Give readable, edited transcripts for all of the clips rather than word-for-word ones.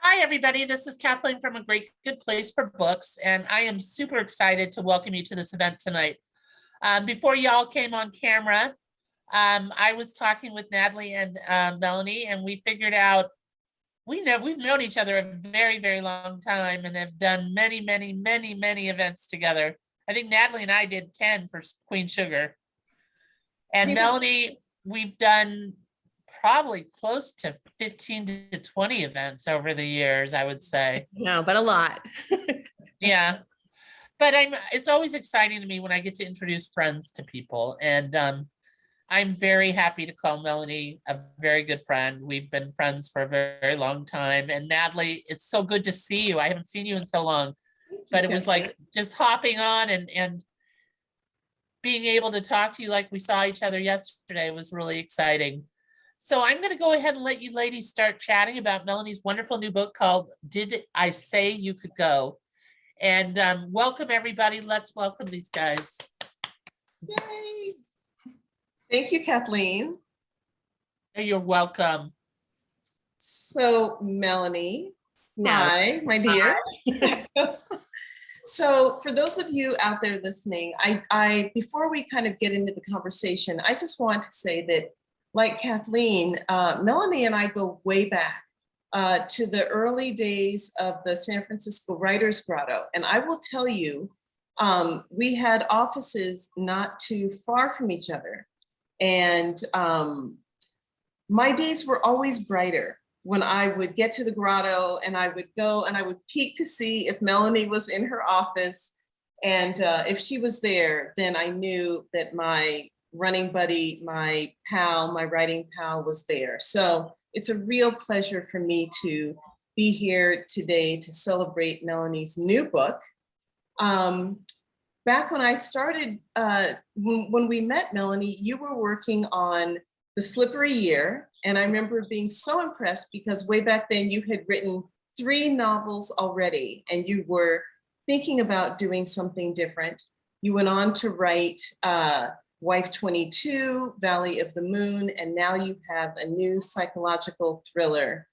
Hi, everybody. This is Kathleen from A Great Good Place for Books, and I am super excited to welcome you to this event tonight. Before y'all came on camera, I was talking with Natalie and Melanie, and we figured out we've known each other a very, very long time and have done many, many, many, many events together. I think Natalie and I did 10 for Queen Sugar. And Melanie, we've done probably close to 15 to 20 events over the years, I would say. No, but a lot. Yeah. But it's always exciting to me when I get to introduce friends to people. And I'm very happy to call Melanie a very good friend. We've been friends for a very, very long time. And Natalie, it's so good to see you. I haven't seen you in so long, but it was like just hopping on and being able to talk to you like we saw each other yesterday was really exciting. So I'm going to go ahead and let you ladies start chatting about Melanie's wonderful new book called Did I Say You Could Go? And welcome, everybody. Let's welcome these guys. Yay. Thank you, Kathleen. You're welcome. So, Melanie, hi, my dear. So for those of you out there listening, I before we kind of get into the conversation, I just want to say that, like Kathleen, Melanie and I go way back to the early days of the San Francisco Writers Grotto. And I will tell you, we had offices not too far from each other. And my days were always brighter when I would get to the grotto and I would go and I would peek to see if Melanie was in her office. And if she was there, then I knew that my running buddy, my pal, my writing pal was there. So it's a real pleasure for me to be here today to celebrate Melanie's new book. Back when I started, when we met, Melanie, you were working on The Slippery Year. And I remember being so impressed because way back then you had written 3 novels already and you were thinking about doing something different. You went on to write Wife 22, Valley of the Moon, and now you have a new psychological thriller.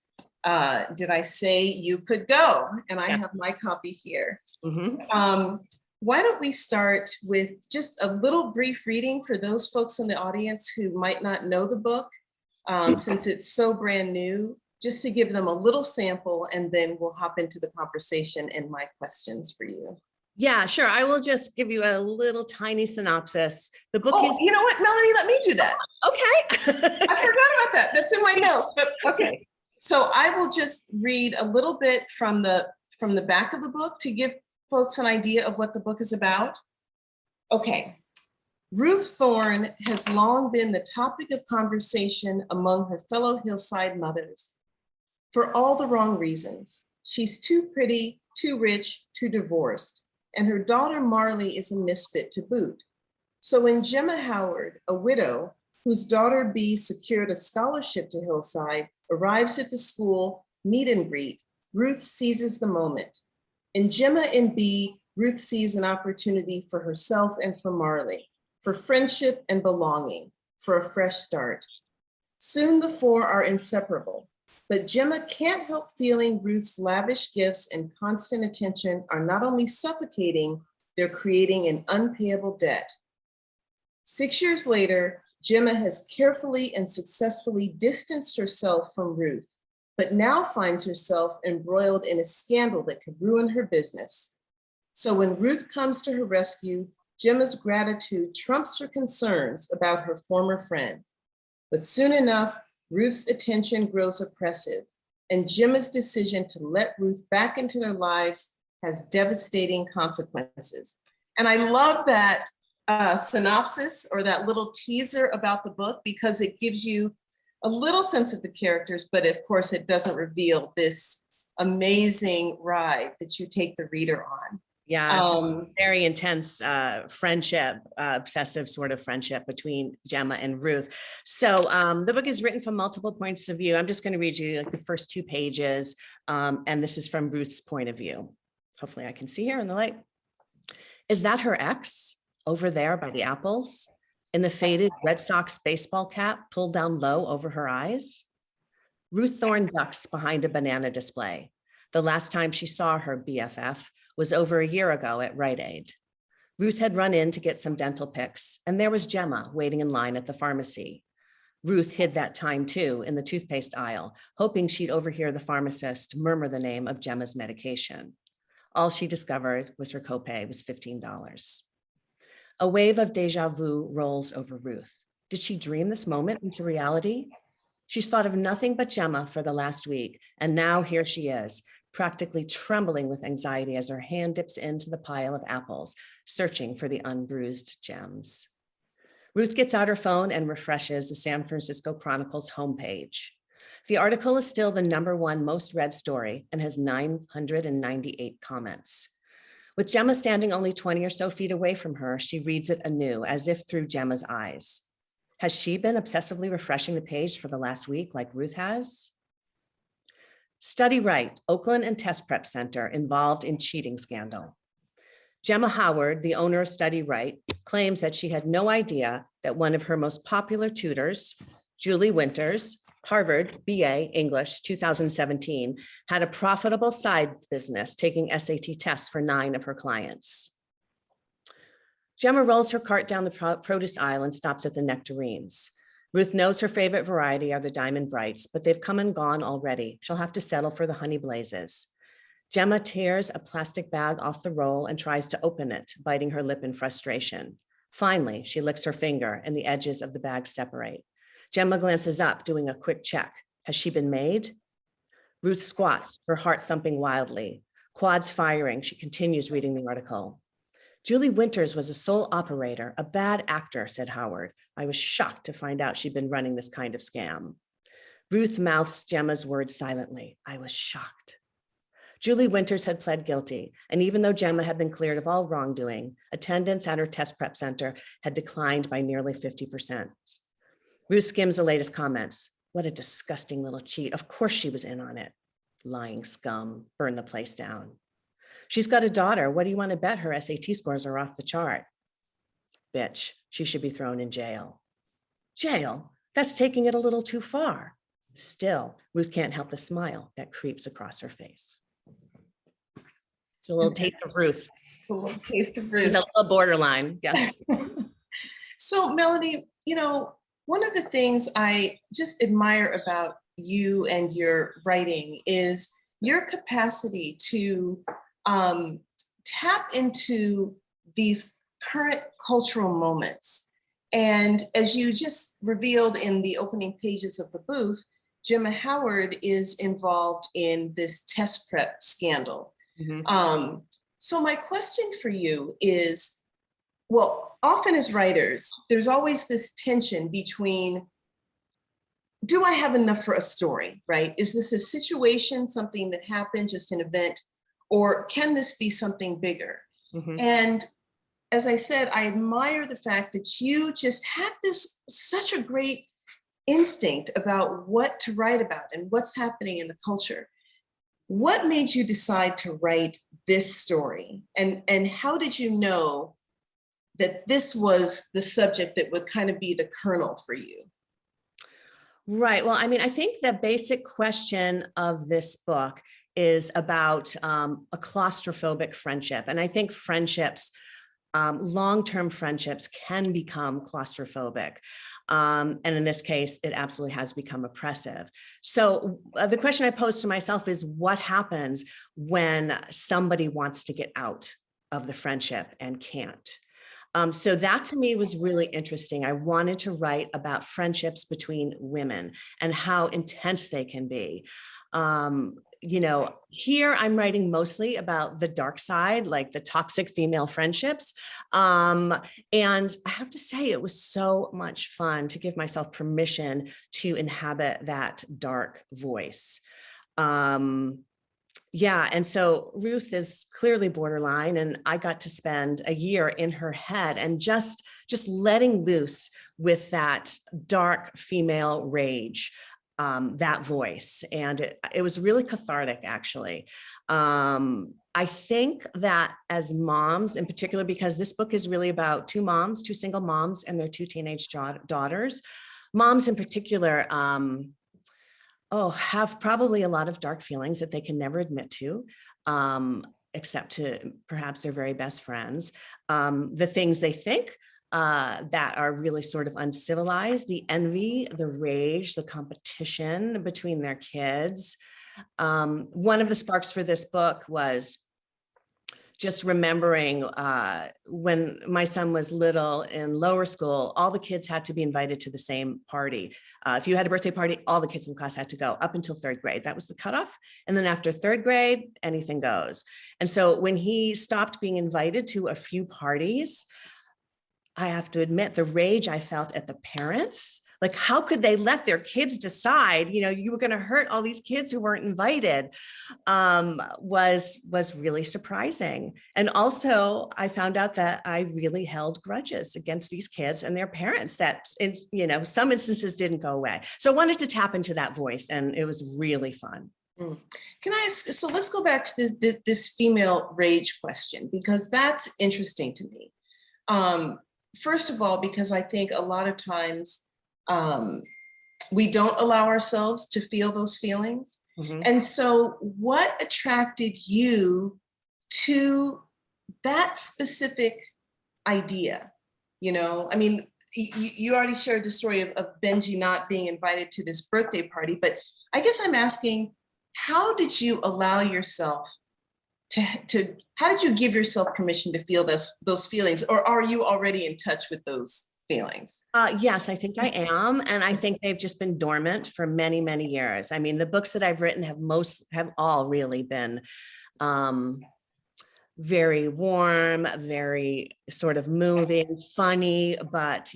Did I Say You Could Go? And I have my copy here. Mm-hmm. Why don't we start with just a little brief reading for those folks in the audience who might not know the book, since it's so brand new, just to give them a little sample, and then we'll hop into the conversation and my questions for you. Yeah, sure. I will just give you a little tiny synopsis. The book is. You know what, Melanie, let me do that. Okay. I forgot about that. That's in my notes, but okay. So I will just read a little bit from the back of the book to give folks an idea of what the book is about. Okay. Ruth Thorne has long been the topic of conversation among her fellow Hillside mothers. For all the wrong reasons. She's too pretty, too rich, too divorced, and her daughter Marley is a misfit to boot. So when Gemma Howard, a widow whose daughter B secured a scholarship to Hillside, arrives at the school meet and greet, Ruth seizes the moment. In Gemma and B, Ruth sees an opportunity for herself and for Marley, for friendship and belonging, for a fresh start. Soon the 4 are inseparable, but Gemma can't help feeling Ruth's lavish gifts and constant attention are not only suffocating, they're creating an unpayable debt. 6 years later, Gemma has carefully and successfully distanced herself from Ruth, but now finds herself embroiled in a scandal that could ruin her business. So when Ruth comes to her rescue, Gemma's gratitude trumps her concerns about her former friend. But soon enough, Ruth's attention grows oppressive, and Gemma's decision to let Ruth back into their lives has devastating consequences. And I love that synopsis or that little teaser about the book because it gives you a little sense of the characters, but of course it doesn't reveal this amazing ride that you take the reader on. Yeah, very intense friendship, obsessive sort of friendship between Gemma and Ruth. So the book is written from multiple points of view. I'm just going to read you like the first 2 pages, and this is from Ruth's point of view. Hopefully I can see here in the light. Is that her ex over there by the apples? In the faded Red Sox baseball cap pulled down low over her eyes? Ruth Thorne ducks behind a banana display. The last time she saw her BFF was over a year ago at Rite Aid. Ruth had run in to get some dental picks, and there was Gemma waiting in line at the pharmacy. Ruth hid that time too in the toothpaste aisle, hoping she'd overhear the pharmacist murmur the name of Gemma's medication. All she discovered was her copay was $15. A wave of deja vu rolls over Ruth. Did she dream this moment into reality? She's thought of nothing but Gemma for the last week, and now here she is, practically trembling with anxiety as her hand dips into the pile of apples, searching for the unbruised gems. Ruth gets out her phone and refreshes the San Francisco Chronicle's homepage. The article is still the #1 most read story and has 998 comments. With Gemma standing only 20 or so feet away from her, she reads it anew, as if through Gemma's eyes. Has she been obsessively refreshing the page for the last week like Ruth has? Study Right, Oakland and Test Prep Center involved in cheating scandal. Gemma Howard, the owner of Study Right, claims that she had no idea that one of her most popular tutors, Julie Winters, Harvard BA English 2017, had a profitable side business taking SAT tests for 9 of her clients. Gemma rolls her cart down the produce aisle and stops at the nectarines. Ruth knows her favorite variety are the Diamond Brights, but they've come and gone already. She'll have to settle for the Honey Blazes. Gemma tears a plastic bag off the roll and tries to open it, biting her lip in frustration. Finally, she licks her finger and the edges of the bag separate. Gemma glances up, doing a quick check. Has she been made? Ruth squats, her heart thumping wildly. Quads firing, she continues reading the article. Julie Winters was a sole operator, a bad actor, said Howard. I was shocked to find out she'd been running this kind of scam. Ruth mouths Gemma's words silently. I was shocked. Julie Winters had pled guilty, and even though Gemma had been cleared of all wrongdoing, attendance at her test prep center had declined by nearly 50%. Ruth skims the latest comments. What a disgusting little cheat. Of course she was in on it. Lying scum, burn the place down. She's got a daughter. What do you want to bet her SAT scores are off the chart? Bitch, she should be thrown in jail. Jail? That's taking it a little too far. Still, Ruth can't help the smile that creeps across her face. It's a little taste of Ruth. It's a little taste of Ruth. It's a little borderline, yes. So Melanie, one of the things I just admire about you and your writing is your capacity to tap into these current cultural moments. And as you just revealed in the opening pages of the book, Gemma Howard is involved in this test prep scandal. Mm-hmm. So my question for you is, well, often as writers, there's always this tension between, do I have enough for a story, right? Is this a situation, something that happened, just an event, or can this be something bigger? Mm-hmm. And as I said, I admire the fact that you just have such a great instinct about what to write about and what's happening in the culture. What made you decide to write this story? And how did you know that this was the subject that would kind of be the kernel for you? Right. Well, I mean, I think the basic question of this book is about a claustrophobic friendship. And I think friendships, long-term friendships can become claustrophobic. And in this case, it absolutely has become oppressive. So the question I pose to myself is, what happens when somebody wants to get out of the friendship and can't? So that to me was really interesting. I wanted to write about friendships between women and how intense they can be. Here I'm writing mostly about the dark side, like the toxic female friendships. And I have to say, it was so much fun to give myself permission to inhabit that dark voice. And so Ruth is clearly borderline, and I got to spend a year in her head and just letting loose with that dark female rage, that voice. And it was really cathartic, actually. I think that as moms in particular, because this book is really about two single moms and their two teenage daughters, moms in particular, have probably a lot of dark feelings that they can never admit to, except to perhaps their very best friends. The things they think that are really sort of uncivilized, the envy, the rage, the competition between their kids. One of the sparks for this book was just remembering when my son was little in lower school, all the kids had to be invited to the same party. If you had a birthday party, all the kids in the class had to go up until third grade. That was the cutoff. And then after third grade, anything goes. And so when he stopped being invited to a few parties, I have to admit the rage I felt at the parents. Like, how could they let their kids decide, you were going to hurt all these kids who weren't invited, was really surprising. And also I found out that I really held grudges against these kids and their parents that, some instances didn't go away. So I wanted to tap into that voice, and it was really fun. Can I ask, so let's go back to this female rage question, because that's interesting to me. First of all, because I think a lot of times, we don't allow ourselves to feel those feelings. Mm-hmm. And so what attracted you to that specific idea? I mean, you already shared the story of Benji not being invited to this birthday party, but I guess I'm asking, how did you allow yourself how did you give yourself permission to feel those feelings, or are you already in touch with those feelings? Yes, I think I am. And I think they've just been dormant for many, many years. I mean, the books that I've written have all really been very warm, very sort of moving, funny, but,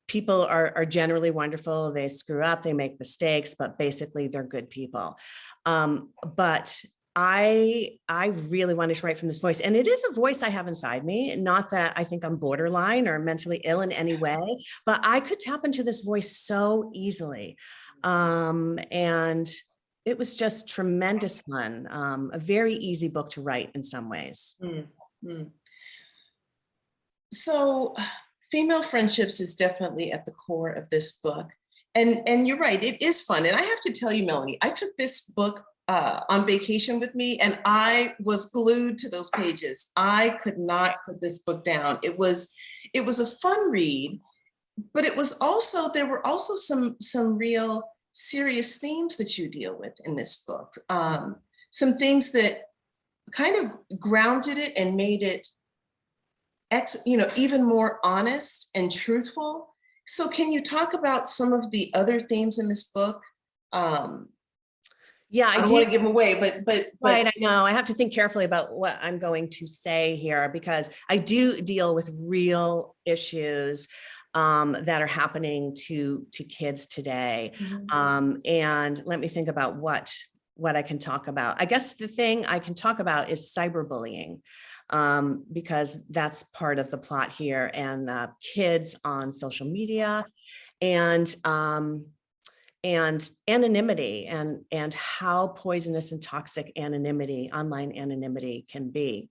people are generally wonderful. They screw up, they make mistakes, but basically they're good people. But I really wanted to write from this voice, and it is a voice I have inside me. Not that I think I'm borderline or mentally ill in any way, but I could tap into this voice so easily. And it was just tremendous fun. A very easy book to write in some ways. Mm-hmm. So female friendships is definitely at the core of this book. And you're right, it is fun. And I have to tell you, Melanie, I took this book on vacation with me, and I was glued to those pages. I could not put this book down. It was a fun read, but there were also some real serious themes that you deal with in this book. Some things that kind of grounded it and made it even more honest and truthful. So can you talk about some of the other themes in this book? Yeah, I don't want to give them away, but right. I know I have to think carefully about what I'm going to say here, because I do deal with real issues that are happening to kids today. Mm-hmm. And let me think about what I can talk about. I guess the thing I can talk about is cyberbullying, because that's part of the plot here, and kids on social media, and anonymity, and how poisonous and toxic online anonymity can be.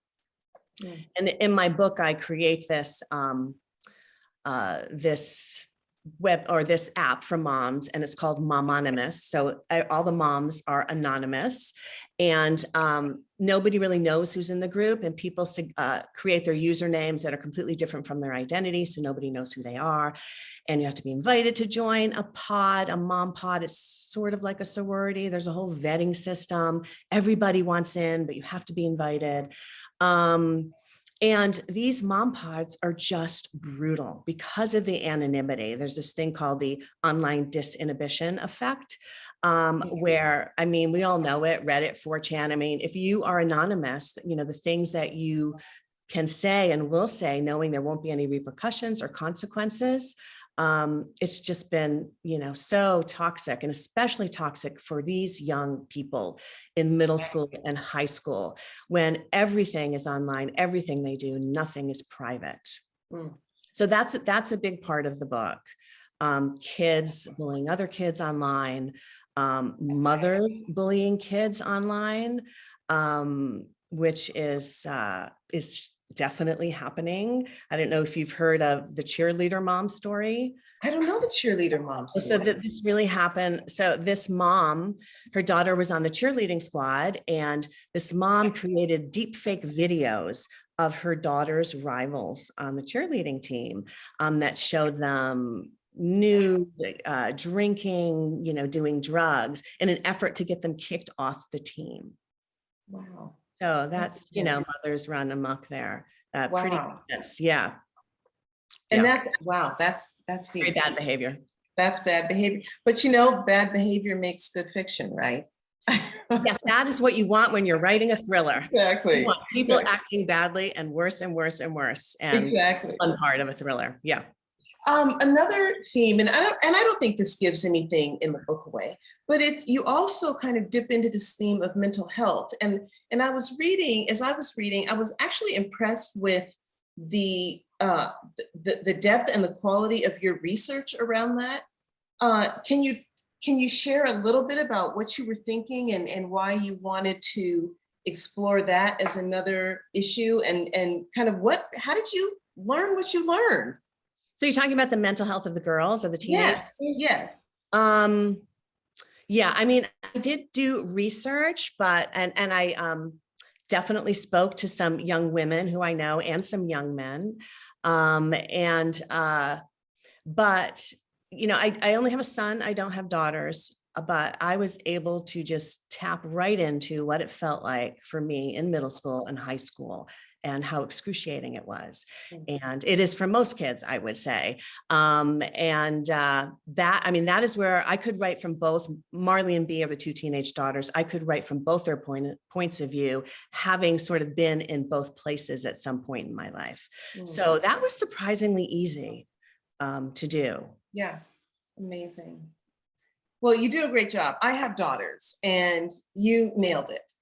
Mm. And in my book, I create this this app for moms, and it's called Momonymous. So all the moms are anonymous, and nobody really knows who's in the group, and people create their usernames that are completely different from their identity, so nobody knows who they are. And you have to be invited to join a mom pod. It's sort of like a sorority. There's a whole vetting system. Everybody wants in, but you have to be invited. And these mom pods are just brutal because of the anonymity. There's this thing called the online disinhibition effect, where, I mean, we all know it, Reddit, 4chan. I mean, if you are anonymous, the things that you can say and will say, knowing there won't be any repercussions or consequences, it's just been, so toxic, and especially toxic for these young people in middle school and high school, when everything is online, everything they do, nothing is private. Mm. So that's a big part of the book. Kids bullying other kids online, mothers bullying kids online, which is definitely happening. I don't know if you've heard of the cheerleader mom story. I don't know the cheerleader mom So story. this really happened. So this mom, her daughter was on the cheerleading squad, and this mom created deep fake videos of her daughter's rivals on the cheerleading team that showed them nude, drinking, doing drugs in an effort to get them kicked off the team. Wow. So that's, mothers run amok there. Pretty Wow. intense. Yeah. And Yeah. that's Very bad behavior. That's bad behavior. But bad behavior makes good fiction, right? Yes, that is what you want when you're writing a thriller. Exactly. You want people acting badly and worse and worse and worse. And exactly. Fun part of a thriller. Yeah. Another theme, and I don't think this gives anything in the book away, but you also kind of dip into this theme of mental health. And as I was reading, I was actually impressed with the depth and the quality of your research around that. Can you share a little bit about what you were thinking and why you wanted to explore that as another issue, and kind of how did you learn what you learned? So you're talking about the mental health of the girls or the teenagers? Yes. Yeah, I mean, I did do research, but I definitely spoke to some young women who I know and some young men. But I only have a son. I don't have daughters, but I was able to just tap right into what it felt like for me in middle school and high school, and how excruciating it was. And it is for most kids, I would say. That is where I could write from both. Marley and Bea are the two teenage daughters. I could write from both their points of view, having sort of been in both places at some point in my life. So that was surprisingly easy to do. Yeah, amazing. Well, you do a great job. I have daughters, and you nailed it,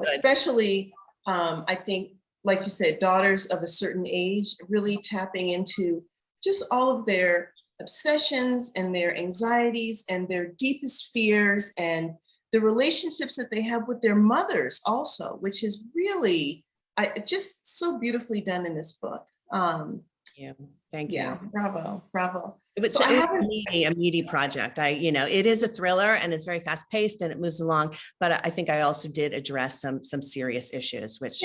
especially, I think, like you said, daughters of a certain age, really tapping into just all of their obsessions and their anxieties and their deepest fears, and the relationships that they have with their mothers also, which is really just so beautifully done in this book. Yeah, thank you. Yeah, bravo. It was a meaty project. It is a thriller, and it's very fast paced and it moves along, but I think I also did address some serious issues, which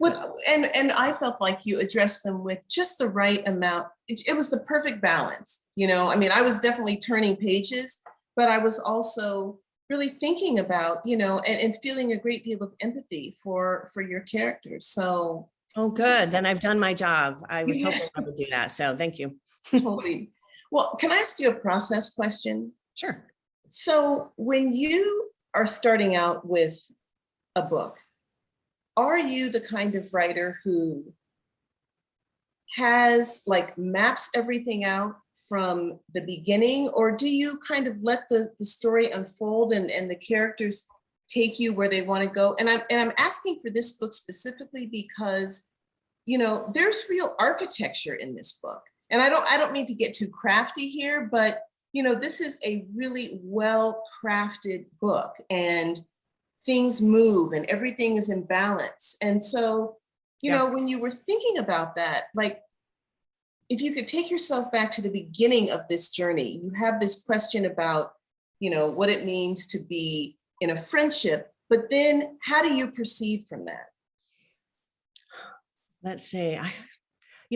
and I felt like you addressed them with just the right amount. It was the perfect balance. I was definitely turning pages, but I was also really thinking about, and feeling a great deal of empathy for your characters. So. Oh, good. Then I've done my job. I was hoping I would do that. So thank you. Totally. Well, can I ask you a process question? Sure. So when you are starting out with a book, are you the kind of writer who maps everything out from the beginning, or do you kind of let the story unfold and the characters take you where they want to go? And I'm asking for this book specifically because, there's real architecture in this book. And I don't mean to get too crafty here, but this is a really well-crafted book, and things move and everything is in balance. And so, when you were thinking about that, if you could take yourself back to the beginning of this journey, you have this question about, what it means to be in a friendship, but then how do you proceed from that? Let's see.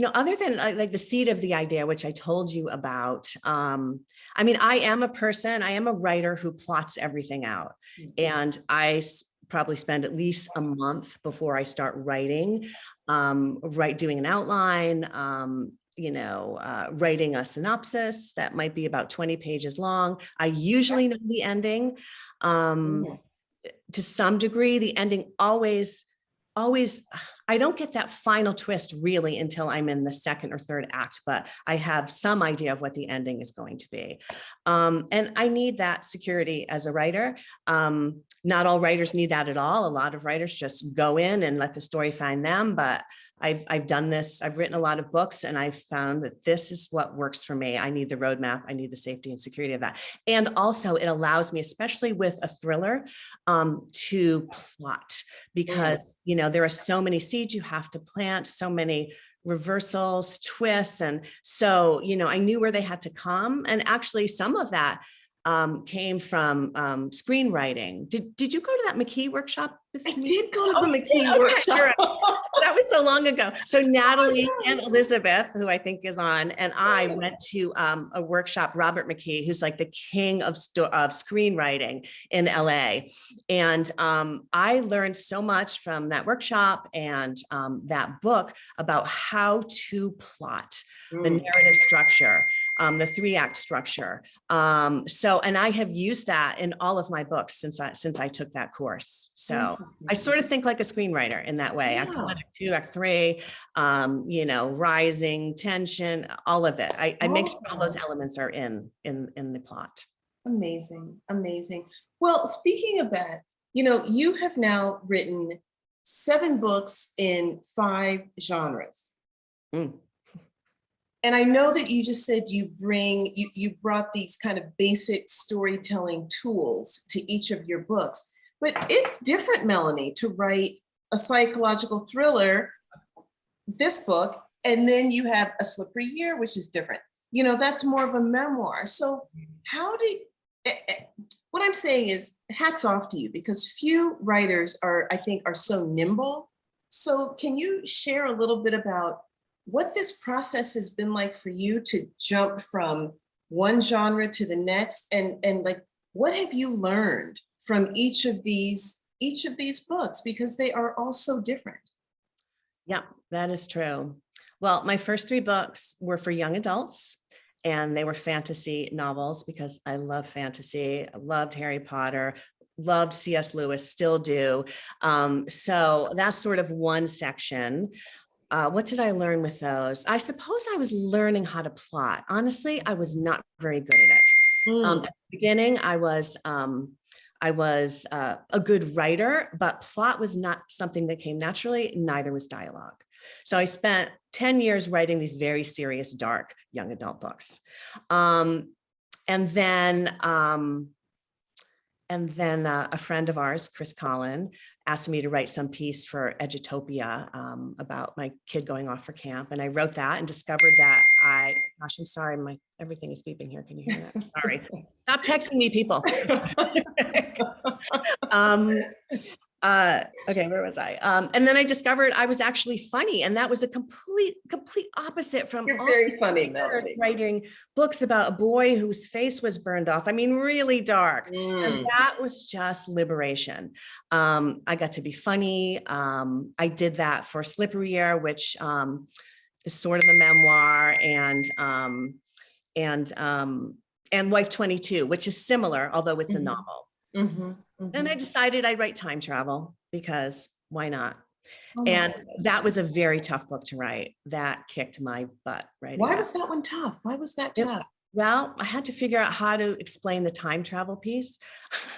Other than like the seed of the idea, which I told you about, I am a writer who plots everything out. And I probably spend at least a month before I start writing, doing an outline, writing a synopsis that might be about 20 pages long. I usually know the ending. To some degree, the ending always, I don't get that final twist really until I'm in the second or third act, but I have some idea of what the ending is going to be. And I need that security as a writer. Not all writers need that at all. A lot of writers just go in and let the story find them. But I've done this. I've written a lot of books, and I've found that this is what works for me. I need the roadmap. I need the safety and security of that. And also it allows me, especially with a thriller, to plot, because, there are so many seeds you have to plant, so many reversals, twists. And so, I knew where they had to come. And actually some of that came from screenwriting. Did you go to that McKee workshop with I me? did go to the McKee Okay, workshop. you're right. That was so long ago. So Natalie and Elizabeth, who I think is on, and I went to a workshop, Robert McKee, who's like the king of screenwriting in LA. And I learned so much from that workshop and that book about how to plot the narrative structure, the 3-act structure. And I have used that in all of my books since I took that course. So I sort of think like a screenwriter in that way. Act 1, Act 2, Act 3, rising tension, all of it. I make sure all those elements are in the plot. Amazing, amazing. Well, speaking of that, you have now written 7 books in 5 genres. And I know that you just said you brought these kind of basic storytelling tools to each of your books, but it's different, Melanie, to write a psychological thriller, this book, and then you have A Slippery Year, which is different. That's more of a memoir. So what I'm saying is hats off to you, because few writers I think are so nimble. So can you share a little bit about what this process has been like for you to jump from one genre to the next, and like, what have you learned from each of these books, because they are all so different? Yeah, that is true. Well, my first 3 books were for young adults, and they were fantasy novels because I love fantasy. I loved Harry Potter, loved C.S. Lewis, still do. So that's sort of one section. What did I learn with those? I suppose I was learning how to plot. Honestly, I was not very good at it. At the beginning, I was a good writer, but plot was not something that came naturally. Neither was dialogue. So I spent 10 years writing these very serious, dark young adult books. And then a friend of ours, Chris Collin, asked me to write some piece for Edutopia about my kid going off for camp. And I wrote that and discovered that gosh, I'm sorry, everything is beeping here. Can you hear that? Sorry. Stop texting me, people. Okay, where was I? And then I discovered I was actually funny, and that was a complete opposite from You're all very funny, Melanie. Writing books about a boy whose face was burned off. I mean, really dark. And that was just liberation. I got to be funny. I did that for Slippery Year, which is sort of a memoir, and Wife 22, which is similar, although it's a novel. Then I decided I'd write time travel, because why not? And that was a very tough book to write. That kicked my butt. Why was that one tough? Why was that tough? Well, I had to figure out how to explain the time travel piece,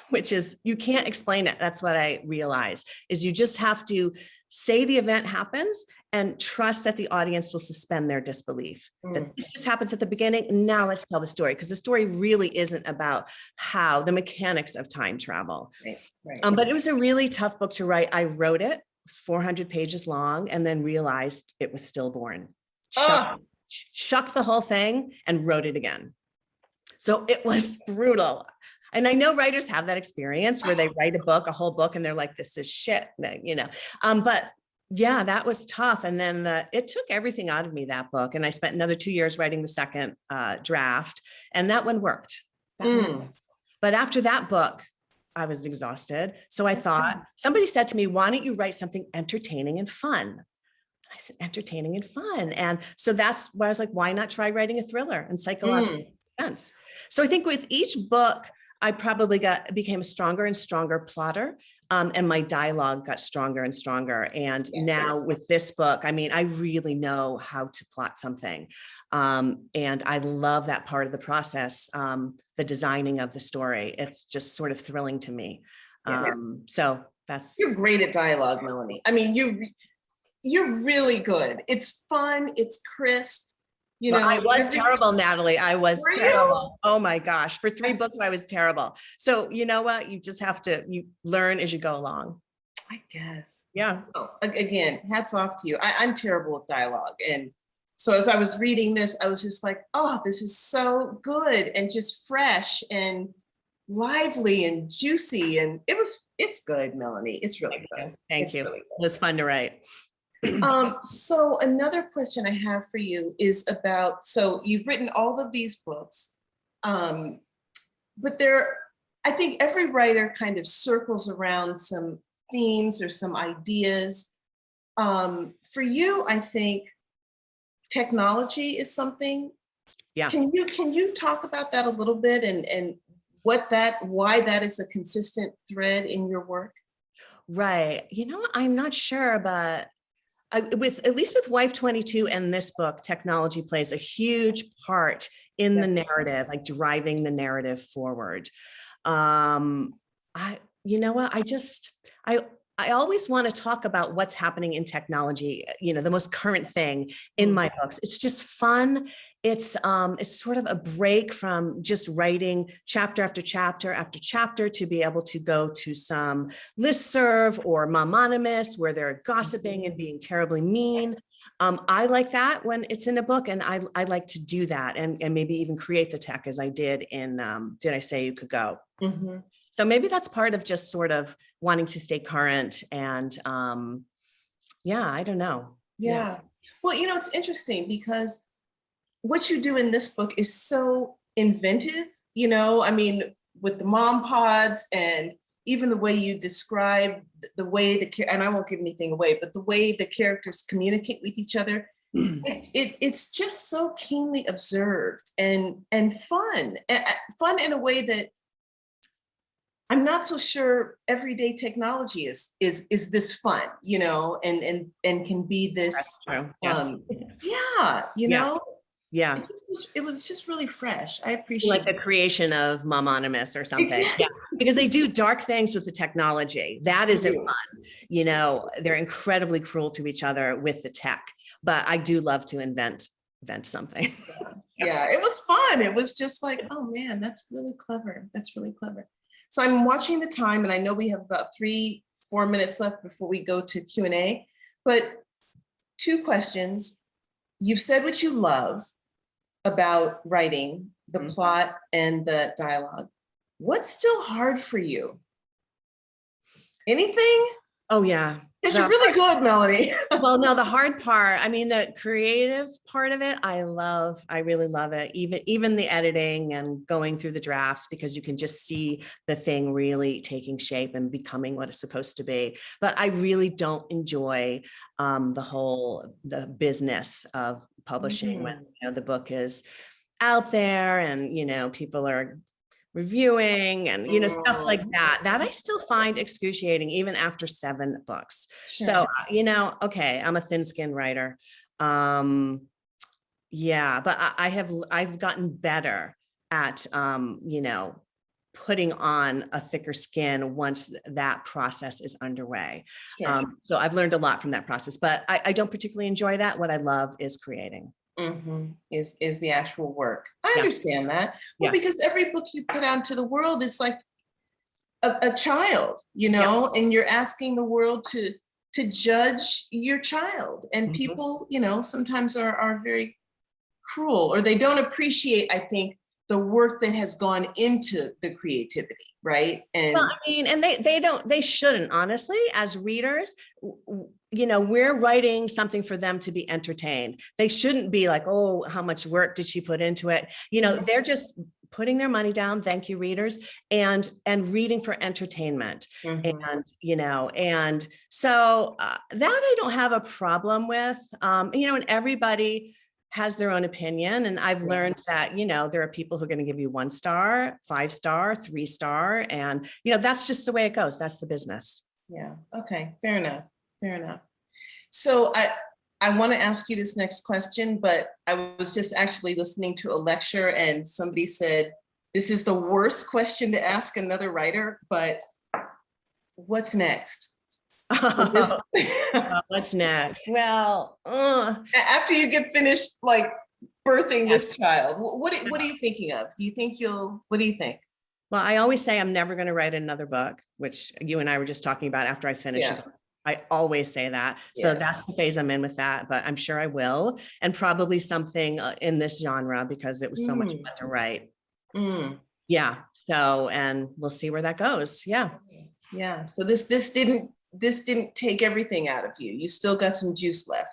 which is, you can't explain it. That's what I realized, is you just have to say the event happens and trust that the audience will suspend their disbelief. That this just happens at the beginning. Now let's tell the story, because the story really isn't about how the mechanics of time travel. But it was a really tough book to write. I wrote it. It was 400 pages long, and then realized it was stillborn. Shucked the whole thing and wrote it again. So it was brutal. And I know writers have that experience where they write a whole book, and they're like, this is shit, but yeah, that was tough. And then it took everything out of me, that book. And I spent another 2 years writing the second draft, and that one worked. But after that book, I was exhausted. So I thought, somebody said to me, why don't you write something entertaining and fun? I said, entertaining and fun. And so that's why I was like, why not try writing a thriller and psychological suspense? So I think with each book, I probably became a stronger and stronger plotter, and my dialogue got stronger and stronger. And now with this book, I mean, I really know how to plot something. And I love that part of the process, the designing of the story. It's just sort of thrilling to me. So that's. You're great at dialogue, Melanie. I mean, you're really good. It's fun. It's crisp. I was terrible, Natalie. I was terrible. Oh my gosh. For 3 books, I was terrible. So you know what? You just have to, you learn as you go along. I guess. Yeah. Oh, again, hats off to you. I'm terrible with dialogue. And so as I was reading this, I was just like, oh, this is so good and just fresh and lively and juicy. And it's good, Melanie. It's really good. Thank It's you. really It was fun to write. so another question I have for you is about, so you've written all of these books, but I think every writer kind of circles around some themes or some ideas. For you, I think technology is something. Yeah. Can you talk about that a little bit and why that is a consistent thread in your work? Right. I'm not sure, but at least with Wife 22 and this book, technology plays a huge part in the narrative, like driving the narrative forward. You know what? I always want to talk about what's happening in technology, the most current thing in my books. It's just fun. It's sort of a break from just writing chapter after chapter after chapter to be able to go to some listserv or momonymous where they're gossiping and being terribly mean. I like that when it's in a book, and I like to do that and maybe even create the tech as I did in Did I Say You Could Go? Mm-hmm. So maybe that's part of just sort of wanting to stay current and I don't know. Yeah. Well, it's interesting because what you do in this book is so inventive, I mean, with the mom pods and even the way you describe the way and I won't give anything away, but the way the characters communicate with each other, it's just so keenly observed and fun in a way that I'm not so sure everyday technology is this fun, and can be this. Yes. Yeah. It was just really fresh. I appreciate like the creation of momonymous or something. Yeah, because they do dark things with the technology. That isn't fun. They're incredibly cruel to each other with the tech, but I do love to invent something. Yeah, it was fun. It was just like, oh man, that's really clever. That's really clever. So I'm watching the time, and I know we have about 3-4 minutes left before we go to Q&A, but 2 questions. You've said what you love about writing, the plot and the dialogue. What's still hard for you? Anything? Oh yeah. Because you're really good, Melanie. Well, no, the hard part, I mean, the creative part of it, I really love it. Even the editing and going through the drafts, because you can just see the thing really taking shape and becoming what it's supposed to be. But I really don't enjoy the business of publishing when the book is out there and people are reviewing and stuff like that I still find excruciating even after 7 books. Sure. So okay, I'm a thin-skinned writer. But I've gotten better at putting on a thicker skin once that process is underway. Sure. So I've learned a lot from that process, but I don't particularly enjoy that. What I love is creating. Is the actual work. I understand that. Well, because every book you put out to the world is like a child, and you're asking the world to judge your child. And people, sometimes are very cruel, or they don't appreciate, I think, the work that has gone into the creativity, right? And well, I mean, and they shouldn't, honestly, as readers, we're writing something for them to be entertained. They shouldn't be like, oh, how much work did she put into it? They're just putting their money down, thank you, readers, and reading for entertainment. And so that I don't have a problem with, and everybody has their own opinion. And I've learned that, there are people who are going to give you 1 star, 5 star, 3 star. And, that's just the way it goes. That's the business. Yeah. Okay. Fair enough. So I want to ask you this next question, but I was just actually listening to a lecture and somebody said, this is the worst question to ask another writer, but what's next? What's next? Well, after you get finished like birthing this child, what are you thinking of? What do you think? Well, I always say I'm never going to write another book, which you and I were just talking about after I finish Yeah. it. I always say that. So Yeah. that's the phase I'm in with that, but I'm sure I will. And probably something in this genre because it was so much fun to write. Yeah. So, and we'll see where that goes. Yeah. Yeah. So this didn't take everything out of you. You still got some juice left.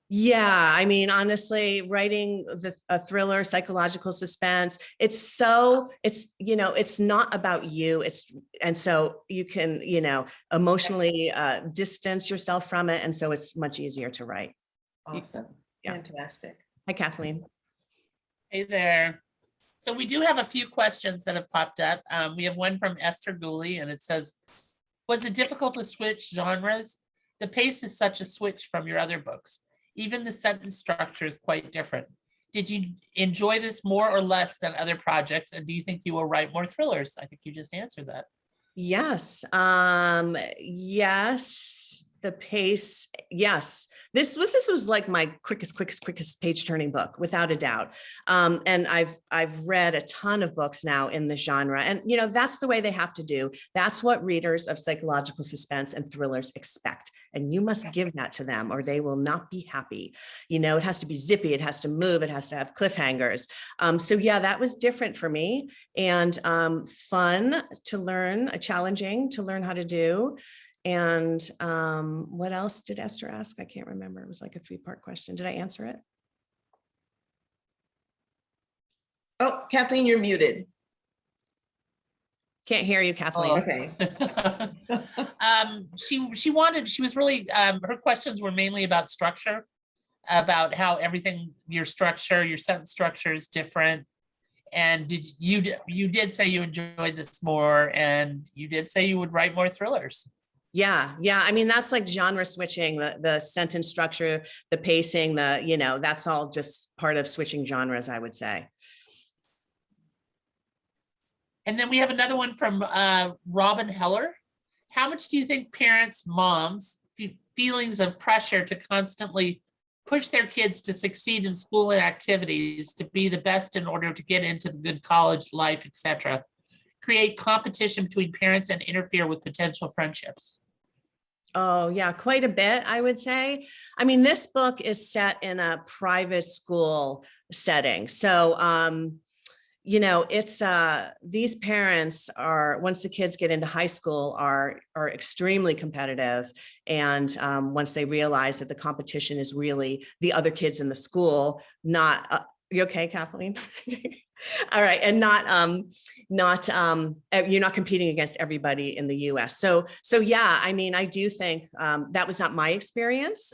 Yeah, I mean, honestly, writing a thriller, psychological suspense, it's not about you. And so you can, emotionally distance yourself from it. And so it's much easier to write. Awesome. Yeah. Fantastic. Hi, Kathleen. Hey there. So we do have a few questions that have popped up. We have one from Esther Gooley, and it says, was it difficult to switch genres? The pace is such a switch from your other books. Even the sentence structure is quite different. Did you enjoy this more or less than other projects? And do you think you will write more thrillers? I think you just answered that. Yes. Yes. The pace. Yes. This was like my quickest page turning book, without a doubt. And I've read a ton of books now in the genre, and that's the way they have to do. That's what readers of psychological suspense and thrillers expect. And you must give that to them or they will not be happy. It has to be zippy. It has to move. It has to have cliffhangers. So yeah, that was different for me, and fun to learn, challenging to learn how to do. And what else did Esther ask? I can't remember. It was like a 3-part question. Did I answer it? Oh, Kathleen, you're muted. Can't hear you, Kathleen. Okay. She was really, her questions were mainly about structure, about how everything, your sentence structure is different. And you did say you enjoyed this more, and you did say you would write more thrillers. Yeah. I mean, that's like genre switching, the sentence structure, the pacing, that's all just part of switching genres, I would say. And then we have another one from Robin Heller. How much do you think parents, moms, feelings of pressure to constantly push their kids to succeed in school and activities, to be the best in order to get into the good college life, etc., create competition between parents and interfere with potential friendships? Oh, yeah, quite a bit, I would say. I mean, this book is set in a private school setting. So, it's these parents are, once the kids get into high school, are extremely competitive. And once they realize that the competition is really the other kids in the school, not, you okay, Kathleen? All right. And you're not competing against everybody in the US. So yeah, I mean, I do think that was not my experience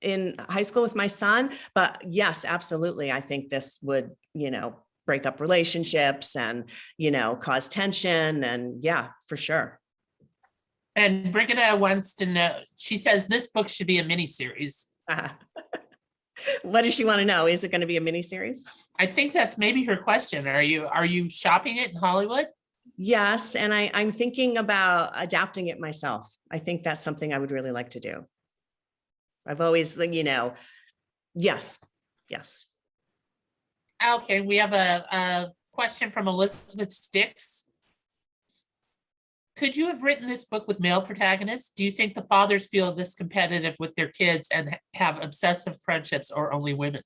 in high school with my son, but yes, absolutely. I think this would, break up relationships and, cause tension, and yeah, for sure. And Brigida wants to know, she says this book should be a miniseries. What does she want to know? Is it going to be a miniseries? I think that's maybe her question. Are you shopping it in Hollywood? Yes. And I'm thinking about adapting it myself. I think that's something I would really like to do. I've always, yes. Okay, we have a question from Elizabeth Sticks. Could you have written this book with male protagonists? Do you think the fathers feel this competitive with their kids and have obsessive friendships, or only women?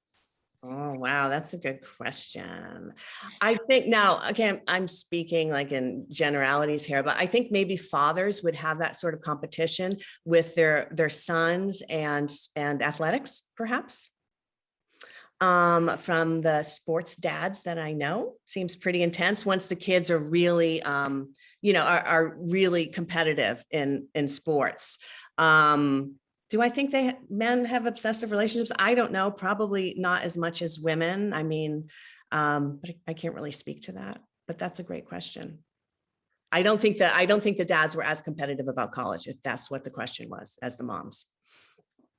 Oh, wow. That's a good question. I think now, again, I'm speaking like in generalities here, but I think maybe fathers would have that sort of competition with their sons and athletics, perhaps. From the sports dads that I know, seems pretty intense once the kids are really, are really competitive in sports. Do I think men have obsessive relationships? I don't know, probably not as much as women. I mean, but I can't really speak to that, but that's a great question. I don't think the dads were as competitive about college, if that's what the question was, as the moms.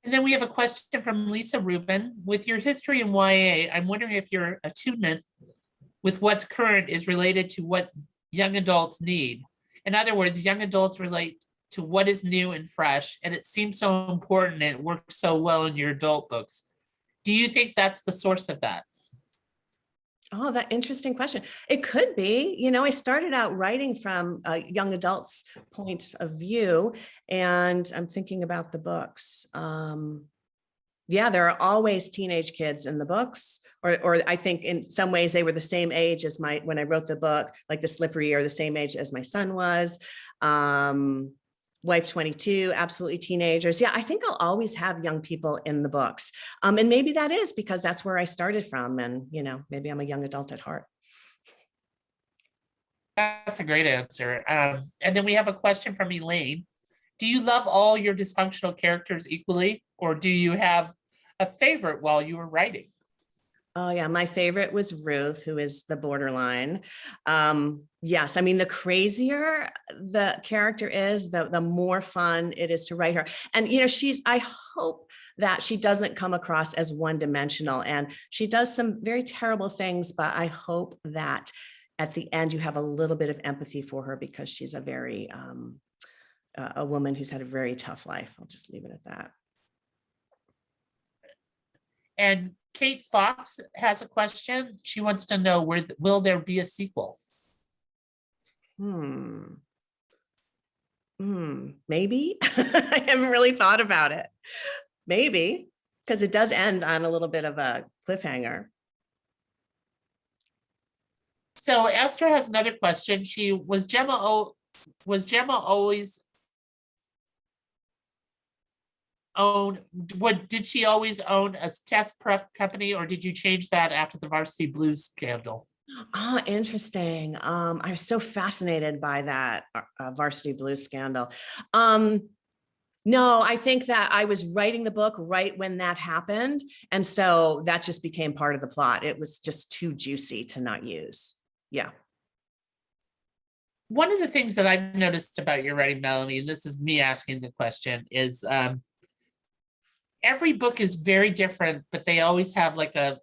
And then we have a question from Lisa Rubin. With your history in YA, I'm wondering if your attunement with what's current is related to what young adults need. In other words, young adults relate to what is new and fresh, and it seems so important and it works so well in your adult books. Do you think that's the source of that? Oh, that interesting question. It could be, I started out writing from a young adult's point of view, and I'm thinking about the books. Yeah, there are always teenage kids in the books, or I think in some ways they were the same age as when I wrote the book, like The Slippery Year, the same age as my son was. Wife 22, absolutely teenagers. Yeah, I think I'll always have young people in the books. And maybe that is because that's where I started from. And, maybe I'm a young adult at heart. That's a great answer. And then we have a question from Elaine. Do you love all your dysfunctional characters equally, or do you have a favorite while you were writing? Oh yeah, my favorite was Ruth, who is the borderline. Yes, I mean, the crazier the character is, the more fun it is to write her. And I hope that she doesn't come across as one-dimensional, and she does some very terrible things, but I hope that at the end you have a little bit of empathy for her, because she's a very a woman who's had a very tough life. I'll just leave it at that. And Kate Fox has a question. She wants to know, will there be a sequel? Maybe. I haven't really thought about it. Maybe, because it does end on a little bit of a cliffhanger. So Esther has another question. Was Gemma always did she always own a test prep company, or did you change that after the Varsity Blues scandal? Oh, interesting. I was so fascinated by that Varsity Blues scandal. No, I think that I was writing the book right when that happened. And so that just became part of the plot. It was just too juicy to not use. Yeah. One of the things that I've noticed about your writing, Melanie, and this is me asking the question, is every book is very different, but they always have like a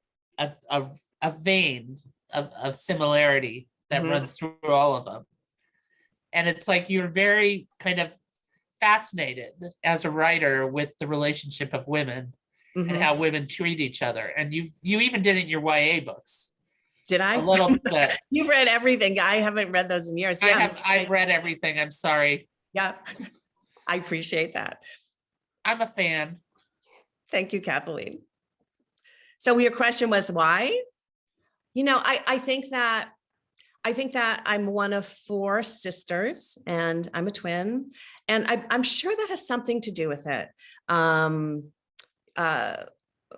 vein of similarity that runs through all of them. And it's like you're very kind of fascinated as a writer with the relationship of women and how women treat each other. And you even did it in your YA books. Did I? A little bit. You've read everything. I haven't read those in years. Yeah, I've read everything. I'm sorry. Yeah, I appreciate that. I'm a fan. Thank you, Kathleen. So your question was why? I think that I'm one of 4 sisters, and I'm a twin, and I'm sure that has something to do with it.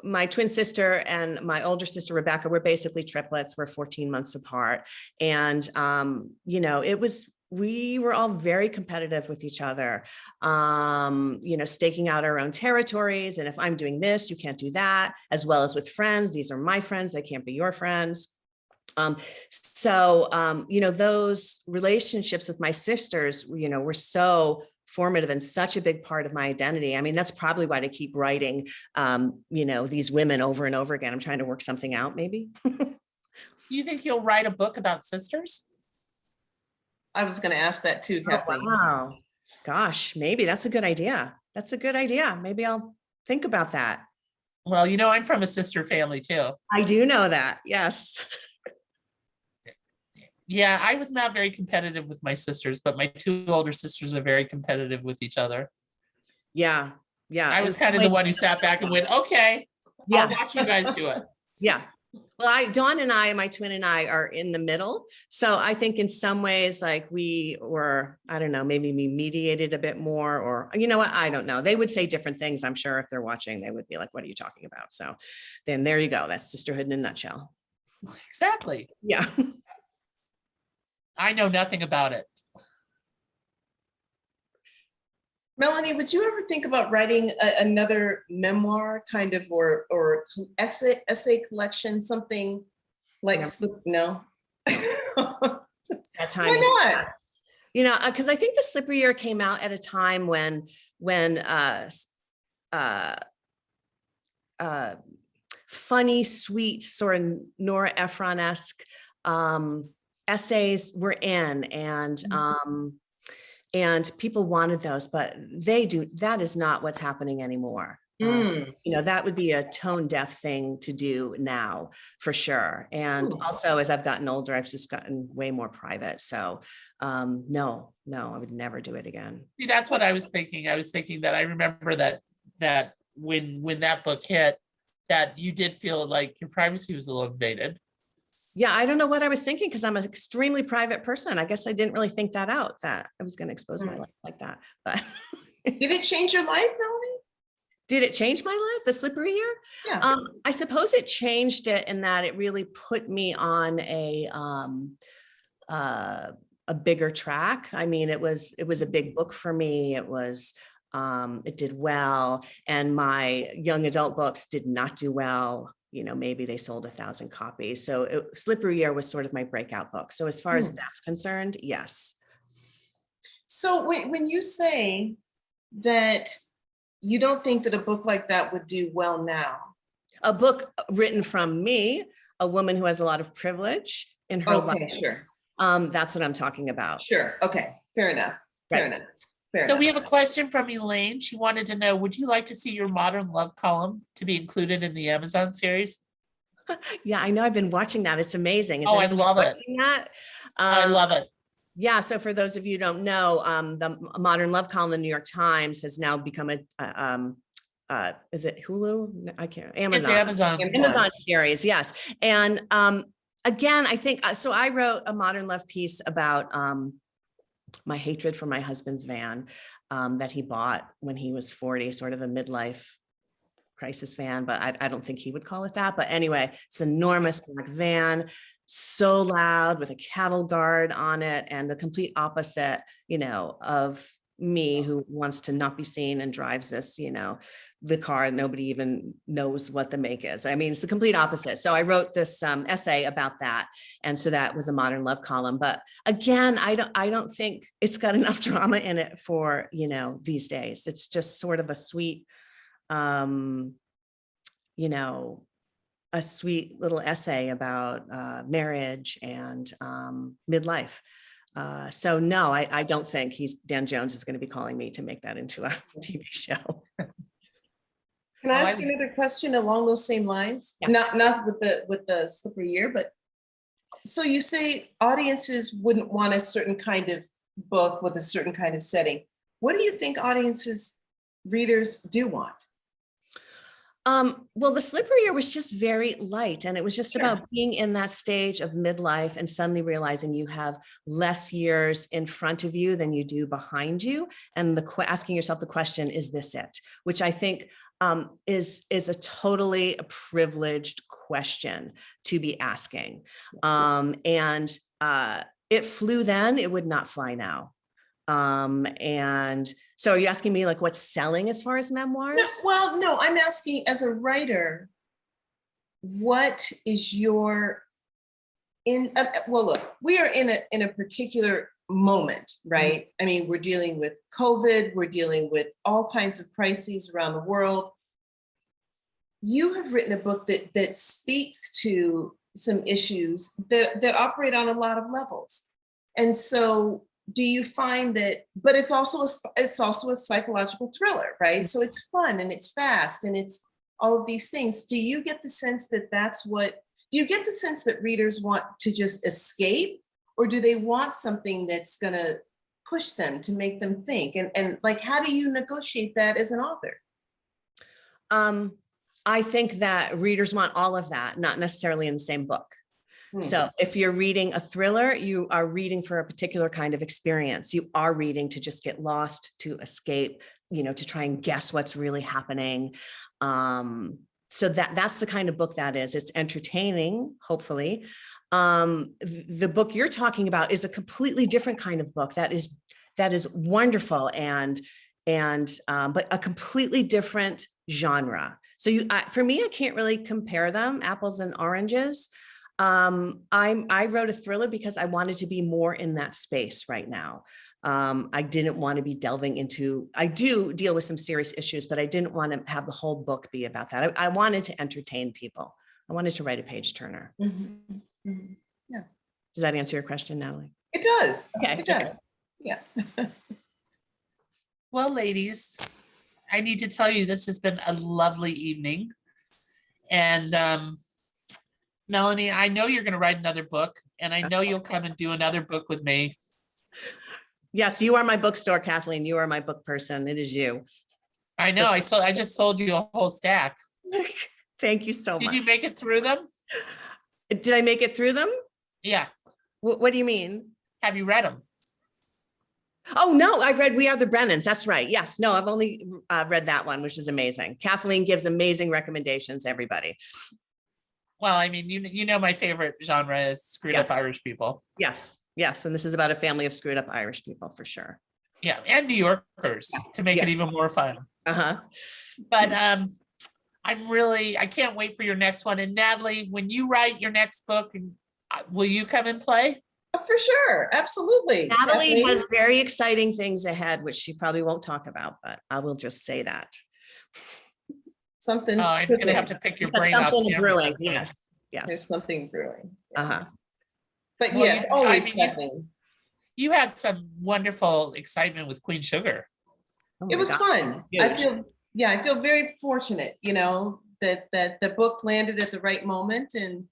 My twin sister and my older sister, Rebecca, were basically triplets. We're 14 months apart. And, we were all very competitive with each other, staking out our own territories. And if I'm doing this, you can't do that, as well as with friends. These are my friends. They can't be your friends. Those relationships with my sisters, were so formative and such a big part of my identity. I mean, that's probably why I keep writing, these women over and over again. I'm trying to work something out, maybe. Do you think you'll write a book about sisters? I was going to ask that too, Kathleen. Oh, wow. Gosh, maybe that's a good idea. Maybe I'll think about that. Well, I'm from a sister family too. I do know that. Yes. Yeah, I was not very competitive with my sisters, but my 2 older sisters are very competitive with each other. Yeah. Yeah. I was kind of the one who sat back and went, okay, I'll watch you guys do it. Yeah. Well, Dawn and I, my twin and I, are in the middle. So I think in some ways, like we were, I don't know, maybe we mediated a bit more, or you know what? I don't know. They would say different things. I'm sure if they're watching, they would be like, what are you talking about? So then there you go. That's sisterhood in a nutshell. Exactly. Yeah. I know nothing about it. Melanie, would you ever think about writing another memoir kind of, or essay collection, something like, no? Why not? Because I think The Slippery Year came out at a time when funny, sweet, sort of Nora Ephron-esque essays were in, and people wanted those, but that is not what's happening anymore. Mm. You know, that would be a tone deaf thing to do now for sure. And Ooh. also as I've gotten older, I've just gotten way more private. So no, I would never do it again. See, that's what I was thinking. I was thinking that I remember that when that book hit, that you did feel like your privacy was a little invaded. Yeah, I don't know what I was thinking because I'm an extremely private person. I guess I didn't really think that out, that I was going to expose my life like that. But Did it change your life, Melanie? did it change my life, the slippery year? Yeah. I suppose it changed it in that it really put me on a bigger track. I mean, it was a big book for me. It did well, and my young adult books did not do well. You know, maybe they sold 1,000 copies. So Slippery Year was sort of my breakout book. So as far as that's concerned, yes. So when you say that you don't think that a book like that would do well now. A book written from me, a woman who has a lot of privilege in her life. Okay, sure. That's what I'm talking about. Sure. Okay. Fair enough. Fair Right. enough. Fair So enough. we have a question from Elaine. She wanted to know, would you like to see your modern love column to be included in the Amazon series? Yeah, I know. I've been watching that. It's amazing. Is Oh, I anyone love it. watching that? I love it. Yeah. So for those of you who don't know, the Modern Love column in the New York Times has now become is it Hulu? I can't. It's Amazon. Amazon. Amazon series. Yes. And again, I think so. I wrote a Modern Love piece about my hatred for my husband's van that he bought when he was 40, sort of a midlife crisis van, but I don't think he would call it that. But anyway, it's an enormous black van, so loud with a cattle guard on it, and the complete opposite, of me, who wants to not be seen and drives this, the car, nobody even knows what the make is. I mean, it's the complete opposite. So I wrote this essay about that. And so that was a Modern Love column. But again, I don't think it's got enough drama in it for, these days. It's just sort of a sweet, a sweet little essay about marriage and midlife. So no, I don't think Dan Jones is going to be calling me to make that into a TV show. Can I ask you another question along those same lines? Yeah. Not with the Slippery Year, but so you say audiences wouldn't want a certain kind of book with a certain kind of setting. What do you think readers do want? Well, the Slippery Year was just very light, and it was just about being in that stage of midlife and suddenly realizing you have less years in front of you than you do behind you, and asking yourself the question, is this it? Which I think is a totally privileged question to be asking. And it flew then, it would not fly now. And so are you asking me like what's selling as far as memoirs? No, I'm asking as a writer, what is your look, we are in a particular moment, right? Mm-hmm. I mean, we're dealing with COVID, we're dealing with all kinds of crises around the world. You have written a book that speaks to some issues that operate on a lot of levels. And so do you find that, but it's also a psychological thriller, right? So it's fun and it's fast and it's all of these things. Do you get the sense that readers want to just escape, or do they want something that's going to push them to make them think? And like, how do you negotiate that as an author? I think that readers want all of that, not necessarily in the same book. So if you're reading a thriller, you are reading for a particular kind of experience. You are reading to just get lost, to escape, to try and guess what's really happening. So that's the kind of book that is. It's entertaining, hopefully. The book you're talking about is a completely different kind of book that is wonderful and but a completely different genre. So for me, I can't really compare them, apples and oranges. I wrote a thriller because I wanted to be more in that space right now. I didn't want to be delving into, I do deal with some serious issues, but I didn't want to have the whole book be about that. I wanted to entertain people. I wanted to write a page turner. Mm-hmm. Mm-hmm. Yeah. Does that answer your question, Natalie? It does. Okay. It does. Yeah. Well, ladies, I need to tell you, this has been a lovely evening. And Melanie, I know you're going to write another book, and I know you'll come and do another book with me. Yes, you are my bookstore, Kathleen. You are my book person. It is you. I know. I just sold you a whole stack. Thank you so much. Did you make it through them? Did I make it through them? Yeah. What do you mean? Have you read them? Oh, no, I read We Are the Brennans. That's right. Yes. No, I've only read that one, which is amazing. Kathleen gives amazing recommendations, everybody. Well, I mean, you know, my favorite genre is screwed up Irish people. Yes. Yes. And this is about a family of screwed up Irish people for sure. Yeah. And New Yorkers to make it even more fun. Uh-huh. But I can't wait for your next one. And Natalie, when you write your next book, will you come and play? For sure. Absolutely. Natalie has very exciting things ahead, which she probably won't talk about, but I will just say that. Something. I'm going to have to pick your brain up. Something brewing. Yes. There's Yes. something brewing. Uh-huh. But Well, yes, always something. You had some wonderful excitement with Queen Sugar. Oh It was God. fun. Huge. I feel very fortunate, you know, that the book landed at the right moment and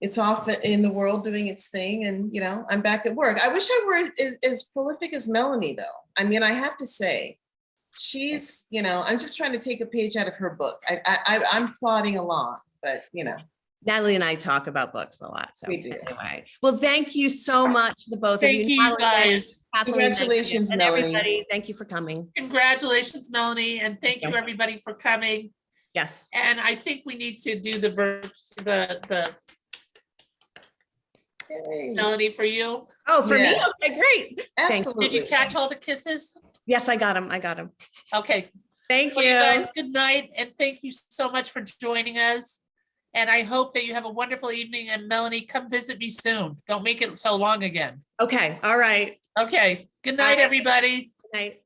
it's off in the world doing its thing. And, you know, I'm back at work. I wish I were as prolific as Melanie, though. I mean, I have to say, she's, you know, I'm just trying to take a page out of her book. I'm plodding along, but, you know. Natalie and I talk about books a lot. So We do. anyway, well, thank you so much, the both Thank of you. you, Natalie, guys. Kathleen, Congratulations, and Melanie. everybody. Thank you for coming. Congratulations, Melanie. And thank you, everybody, for coming. Yes. And I think we need to do the Yay. Melanie for you. Oh, for Yes. me? Okay, great. Thanks. Absolutely. Did you catch all the kisses? Yes, I got him. I got him. Okay. Thank Well, you. you guys, good night. And thank you so much for joining us. And I hope that you have a wonderful evening. And Melanie, come visit me soon. Don't make it so long again. Okay. All right. Okay. Good night, Bye. everybody. Good night.